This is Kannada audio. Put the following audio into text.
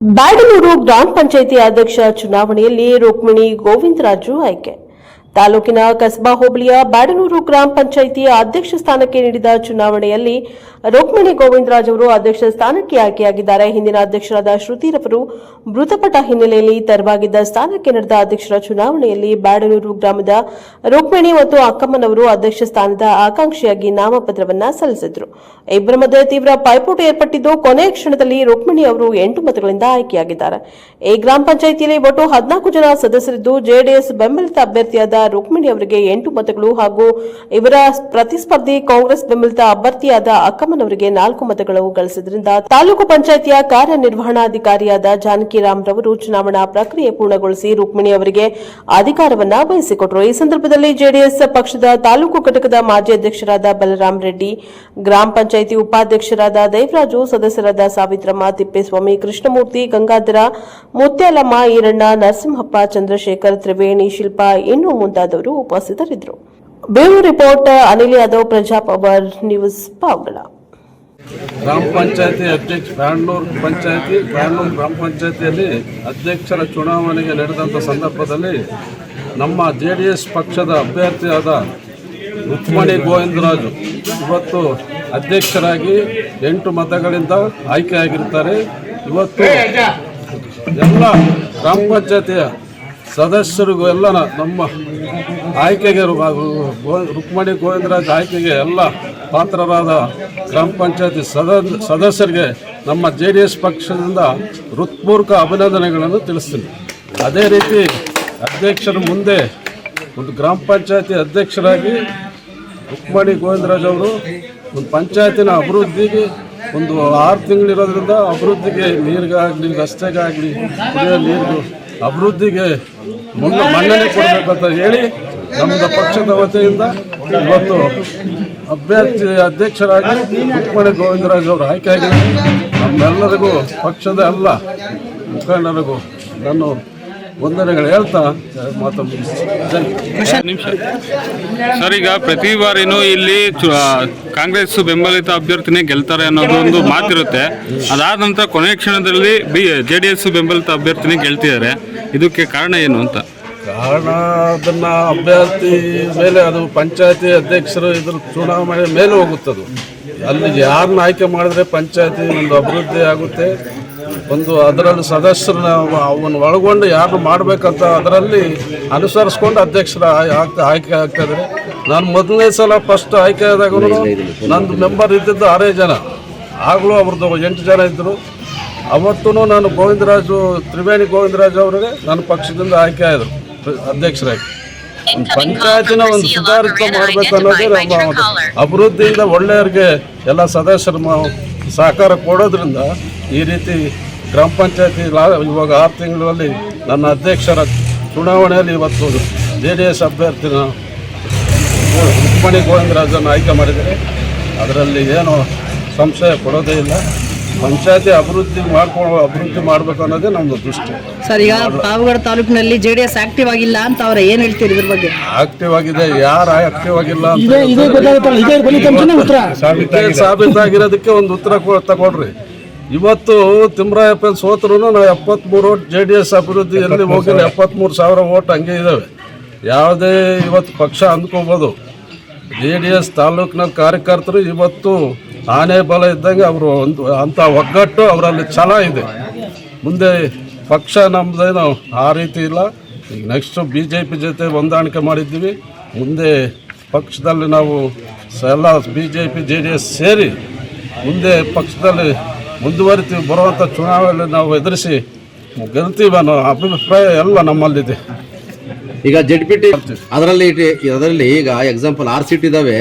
ಬ್ಯಾಡನೂರು ಗ್ರಾಮ ಪಂಚಾಯಿತಿ ಅಧ್ಯಕ್ಷ ಚುನಾವಣೆಯಲ್ಲಿ ರುಕ್ಮಿಣಿ ಗೋವಿಂದರಾಜು ಆಯ್ಕೆ. ತಾಲೂಕಿನ ಕಸಬಾ ಹೋಬಳಿಯ ಬ್ಯಾಡನೂರು ಗ್ರಾಮ ಪಂಚಾಯಿತಿ ಅಧ್ಯಕ್ಷ ಸ್ಥಾನಕ್ಕೆ ನೀಡಿದ ಚುನಾವಣೆಯಲ್ಲಿ ರುಕ್ಮಿಣಿ ಗೋವಿಂದರಾಜ್ ಅವರು ಅಧ್ಯಕ್ಷ ಸ್ಥಾನಕ್ಕೆ ಆಯ್ಕೆಯಾಗಿದ್ದಾರೆ. ಹಿಂದಿನ ಅಧ್ಯಕ್ಷರಾದ ಶ್ರುತಿರವರು ಮೃತಪಟ್ಟ ಹಿನ್ನೆಲೆಯಲ್ಲಿ ತೆರವಾಗಿದ್ದ ಸ್ಥಾನಕ್ಕೆ ನಡೆದ ಅಧ್ಯಕ್ಷರ ಚುನಾವಣೆಯಲ್ಲಿ ಬ್ಯಾಡನೂರು ಗ್ರಾಮದ ರುಕ್ಮಿಣಿ ಮತ್ತು ಅಕ್ಕಮ್ಮನವರು ಅಧ್ಯಕ್ಷ ಸ್ಥಾನದ ಆಕಾಂಕ್ಷಿಯಾಗಿ ನಾಮಪತ್ರವನ್ನ ಸಲ್ಲಿಸಿದರು. ಇಬ್ಬರ ಮಧ್ಯೆ ತೀವ್ರ ಪೈಪೋಟಿ ಏರ್ಪಟ್ಟಿದ್ದು ಕೊನೆಯ ಕ್ಷಣದಲ್ಲಿ ರುಕ್ಮಿಣಿ ಅವರು 8 ಮತಗಳಿಂದ ಆಯ್ಕೆಯಾಗಿದ್ದಾರೆ. ಈ ಗ್ರಾಮ ಪಂಚಾಯಿತಿಯಲ್ಲಿ ಒಟ್ಟು 14 ಜನ ಸದಸ್ಯರಿದ್ದು ಜೆಡಿಎಸ್ ಬೆಂಬಲಿತ ಅಭ್ಯರ್ಥಿಯಾದ ರುಕ್ಮಿಣಿ ಅವರಿಗೆ 8 ಮತಗಳು ಹಾಗೂ ಇವರ ಪ್ರತಿಸ್ಪರ್ಧಿ ಕಾಂಗ್ರೆಸ್ ಬೆಂಬಲಿತ ಅಭ್ಯರ್ಥಿಯಾದ ಅಕ್ಕಮ್ಮನವರಿಗೆ 4 ಮತಗಳು ಗಳಿಸಿದ್ರಿಂದ ತಾಲೂಕು ಪಂಚಾಯಿತಿಯ ಕಾರ್ಯನಿರ್ವಹಣಾಧಿಕಾರಿಯಾದ ಜಾನಕಿರಾಮ್ ರವರು ಚುನಾವಣಾ ಪ್ರಕ್ರಿಯೆ ಪೂರ್ಣಗೊಳಿಸಿ ರುಕ್ಮಿಣಿ ಅವರಿಗೆ ಅಧಿಕಾರವನ್ನ ವಹಿಸಿಕೊಟ್ಟರು. ಈ ಸಂದರ್ಭದಲ್ಲಿ ಜೆಡಿಎಸ್ ಪಕ್ಷದ ತಾಲೂಕು ಘಟಕದ ಮಾಜಿ ಅಧ್ಯಕ್ಷರಾದ ಬಲರಾಮ್ ರೆಡ್ಡಿ, ಗ್ರಾಮ ಪಂಚಾಯಿತಿ ಉಪಾಧ್ಯಕ್ಷರಾದ ದೇವರಾಜು, ಸದಸ್ಯರಾದ ಸಾವಿತ್ರಮ್ಮ, ತಿಪ್ಪೇಸ್ವಾಮಿ, ಕೃಷ್ಣಮೂರ್ತಿ, ಗಂಗಾಧರ, ಮುತ್ಯಾಲಮ್ಮ, ಈರಣ್ಣ, ನರಸಿಂಹಪ್ಪ, ಚಂದ್ರಶೇಖರ್, ತ್ರಿವೇಣಿ, ಶಿಲ್ಪಾ ಇನ್ನೂ ಮುಂತಾದವರು ಉಪಸ್ಥಿತರಿದ್ದರು. Bureau report Anil Yadav, Prajapower news, Pavagada. ಗ್ರಾಮ ಪಂಚಾಯತಿ ಅಧ್ಯಕ್ಷ ಬ್ಯಾಡನೂರು ಗ್ರಾಮ ಪಂಚಾಯತಿಯಲ್ಲಿ ಅಧ್ಯಕ್ಷರ ಚುನಾವಣೆಗೆ ನಡೆದಂಥ ಸಂದರ್ಭದಲ್ಲಿ ನಮ್ಮ ಜೆಡಿಎಸ್ ಪಕ್ಷದ ಅಭ್ಯರ್ಥಿಯಾದ ರುಕ್ಮಿಣಿ ಗೋವಿಂದರಾಜು ಇವತ್ತು ಅಧ್ಯಕ್ಷರಾಗಿ 8 ಮತಗಳಿಂದ ಆಯ್ಕೆಯಾಗಿರ್ತಾರೆ. ಇವತ್ತು ಎಲ್ಲ ಗ್ರಾಮ ಪಂಚಾಯತಿಯ ಸದಸ್ಯರಿಗೂ ಎಲ್ಲ ನಮ್ಮ ಆಯ್ಕೆಗೆ ರುಕ್ಮಿಣಿ ಗೋವಿಂದರಾಜ್ ಆಯ್ಕೆಗೆ ಎಲ್ಲ ಪಾತ್ರರಾದ ಗ್ರಾಮ ಪಂಚಾಯತಿ ಸದಸ್ಯರಿಗೆ ನಮ್ಮ ಜೆಡಿಎಸ್ ಪಕ್ಷದಿಂದ ಹೃತ್ಪೂರ್ವಕ ಅಭಿನಂದನೆಗಳನ್ನು ತಿಳಿಸ್ತೀನಿ. ಅದೇ ರೀತಿ ಅಧ್ಯಕ್ಷರ ಮುಂದೆ ಒಂದು ಗ್ರಾಮ ಪಂಚಾಯತಿ ಅಧ್ಯಕ್ಷರಾಗಿ ರುಕ್ಮಿಣಿ ಗೋವಿಂದರಾಜ್ ಅವರು ಒಂದು ಪಂಚಾಯತಿನ ಅಭಿವೃದ್ಧಿಗೆ ಒಂದು 6 ತಿಂಗಳಿರೋದ್ರಿಂದ ಅಭಿವೃದ್ಧಿಗೆ ನೀರಿಗಾಗಲಿ, ರಸ್ತೆಗಾಗಲಿ, ಕುಡಿಯೋ ನೀರಿಗೂ ಅಭಿವೃದ್ಧಿಗೆ ಮನ್ನಣೆ ಕೊಡಬೇಕಂತ ಹೇಳಿ ನಮ್ಮದು ಪಕ್ಷದ ವತಿಯಿಂದ ಇವತ್ತು ಅಧ್ಯಕ್ಷರಾಗಿ ರುಕ್ಮಿಣಿ ಗೋವಿಂದರಾಜ್ ಅವರು ಆಯ್ಕೆಯಾಗಿದ್ದಾರೆ. ನಮ್ಮೆಲ್ಲರಿಗೂ ಪಕ್ಷದ ಎಲ್ಲ ಮುಖಂಡರಿಗೂ ನಾನು ವಂದನೆಗಳು ಹೇಳ್ತಾ ಮಾತು ಸರ್, ಈಗ ಪ್ರತಿ ಬಾರಿನೂ ಇಲ್ಲಿ ಕಾಂಗ್ರೆಸ್ ಬೆಂಬಲಿತ ಅಭ್ಯರ್ಥಿನೇ ಗೆಲ್ತಾರೆ ಅನ್ನೋದು ಒಂದು ಮಾತಿರುತ್ತೆ. ಅದಾದ ನಂತರ ಕೊನೆಯ ಕ್ಷಣದಲ್ಲಿ ಜೆಡಿಎಸ್ ಬೆಂಬಲಿತ ಅಭ್ಯರ್ಥಿನೇ ಗೆಲ್ತಿದ್ದಾರೆ. ಇದಕ್ಕೆ ಕಾರಣ ಏನು ಅಂತ? ಕಾರಣ ಅದನ್ನ ಅಭ್ಯರ್ಥಿ ಮೇಲೆ, ಅದು ಪಂಚಾಯತಿ ಅಧ್ಯಕ್ಷರು ಇದ್ರ ಚುನಾವಣೆ ಮೇಲೆ ಹೋಗುತ್ತದೆ. ಅಲ್ಲಿಗೆ ಯಾರನ್ನ ಆಯ್ಕೆ ಮಾಡಿದ್ರೆ ಪಂಚಾಯತಿ ಒಂದು ಅಭಿವೃದ್ಧಿ ಆಗುತ್ತೆ. ಒಂದು ಅದರಲ್ಲಿ ಸದಸ್ಯರನ್ನ ಅವನ್ನ ಒಳಗೊಂಡು ಯಾರನ್ನ ಮಾಡಬೇಕಂತ ಅದರಲ್ಲಿ ಅನುಸರಿಸ್ಕೊಂಡು ಅಧ್ಯಕ್ಷರ ಆಯ್ಕೆ ಆಗ್ತಾಯಿದ್ದಾರೆ. ನಾನು ಮೊದಲನೇ ಸಲ ಫಸ್ಟ್ ಆಯ್ಕೆ ಆದಾಗ ನಂದು ಮೆಂಬರ್ ಇದ್ದಿದ್ದು 6 ಜನ, ಆಗಲೂ ಅವ್ರದ್ದು 8 ಜನ ಇದ್ದರು. ಅವತ್ತೂ ನಾನು ತ್ರಿವೇಣಿ ಗೋವಿಂದರಾಜ್ ಅವರಿಗೆ ನನ್ನ ಪಕ್ಷದಿಂದ ಆಯ್ಕೆ ಆದರು ಅಧ್ಯಕ್ಷರಾಗಿ. ಪಂಚಾಯತಿನ ಒಂದು ಸುಧಾರಿತ ಮಾಡಬೇಕು ಅನ್ನೋದೇ ನಮ್ಮ ಅಭಿವೃದ್ಧಿಯಿಂದ ಒಳ್ಳೆಯವ್ರಿಗೆ ಎಲ್ಲ ಸದಸ್ಯರು ಸಹಕಾರ ಕೊಡೋದ್ರಿಂದ ಈ ರೀತಿ ಗ್ರಾಮ ಪಂಚಾಯತಿ ಇವಾಗ 6 ತಿಂಗಳಲ್ಲಿ ನನ್ನ ಅಧ್ಯಕ್ಷರ ಚುನಾವಣೆಯಲ್ಲಿ ಇವತ್ತು ಜೆಡಿಎಸ್ ಅಭ್ಯರ್ಥಿನ ರುಕ್ಮಿಣಿ ಗೋವಿಂದರಾಜನ್ನು ಆಯ್ಕೆ ಮಾಡಿದರೆ ಅದರಲ್ಲಿ ಏನು ಸಂಶಯ ಪಡೋದೇ ಇಲ್ಲ. ಪಂಚಾಯತಿ ಅಭಿವೃದ್ಧಿ ಮಾಡಬೇಕು ಅನ್ನೋದೇ ನಮ್ಮದು ದೃಷ್ಟಿ. ಸರ್, ಈಗ ಪಾವಗಡ ತಾಲೂಕಿನಲ್ಲಿ ಜೆಡಿಎಸ್ ಆಕ್ಟಿವ್ ಆಗಿಲ್ಲ ಅಂತ ಅವ್ರ ಏನ್ ಹೇಳ್ತೀರಿ ಇದ್ರ ಬಗ್ಗೆ? ಆಕ್ಟಿವ್ ಆಗಿದೆ, ಯಾರು ಆಕ್ಟಿವ್ ಆಗಿಲ್ಲ ಸಾಬೀತಾಗಿರೋದಕ್ಕೆ ಒಂದು ಉತ್ತರ ತಗೊಳ್ರಿ. ಇವತ್ತು ತಿಮ್ಮರಾಯಪ್ಪ ಸೋತರು ನಾವು 73 ವೋಟ್ ಜೆಡಿಎಸ್ ಅಭಿವೃದ್ಧಿಯಲ್ಲಿ ಹೋಗಿಲ್ಲ. 73,000 ವೋಟ್ ಹಂಗೆ ಇದ್ದಾವೆ. ಯಾವುದೇ ಇವತ್ತು ಪಕ್ಷ ಅಂದ್ಕೋಬೋದು. ಜೆಡಿಎಸ್ ತಾಲೂಕಿನ ಕಾರ್ಯಕರ್ತರು ಇವತ್ತು ಆನೆ ಬಲ ಇದ್ದಂಗೆ ಅವರು ಅಂಥ ಒಗ್ಗಟ್ಟು ಅವರಲ್ಲಿ ಛಲ ಇದೆ. ಮುಂದೆ ಪಕ್ಷ ನಮ್ಮದೇನು ಆ ರೀತಿ ಇಲ್ಲ. ಈಗ ನೆಕ್ಸ್ಟು BJP ಜೊತೆ ಹೊಂದಾಣಿಕೆ ಮಾಡಿದ್ದೀವಿ. ಮುಂದೆ ಪಕ್ಷದಲ್ಲಿ ನಾವು ಎಲ್ಲ BJP JDS ಸೇರಿ ಮುಂದೆ ಪಕ್ಷದಲ್ಲಿ ಮುಂದುವರಿತೀವಿ. ಬರುವಂಥ ಚುನಾವಣೆಯಲ್ಲಿ ನಾವು ಎದುರಿಸಿ ಗೆಲ್ತೀವಿ ಅನ್ನೋ ಅಭಿಪ್ರಾಯ ಎಲ್ಲ ನಮ್ಮಲ್ಲಿದೆ. ಈಗ ZPT ಅದರಲ್ಲಿ ಈಗ ಎಕ್ಸಾಂಪಲ್ 6 ಸೀಟ್ ಇದ್ದಾವೆ.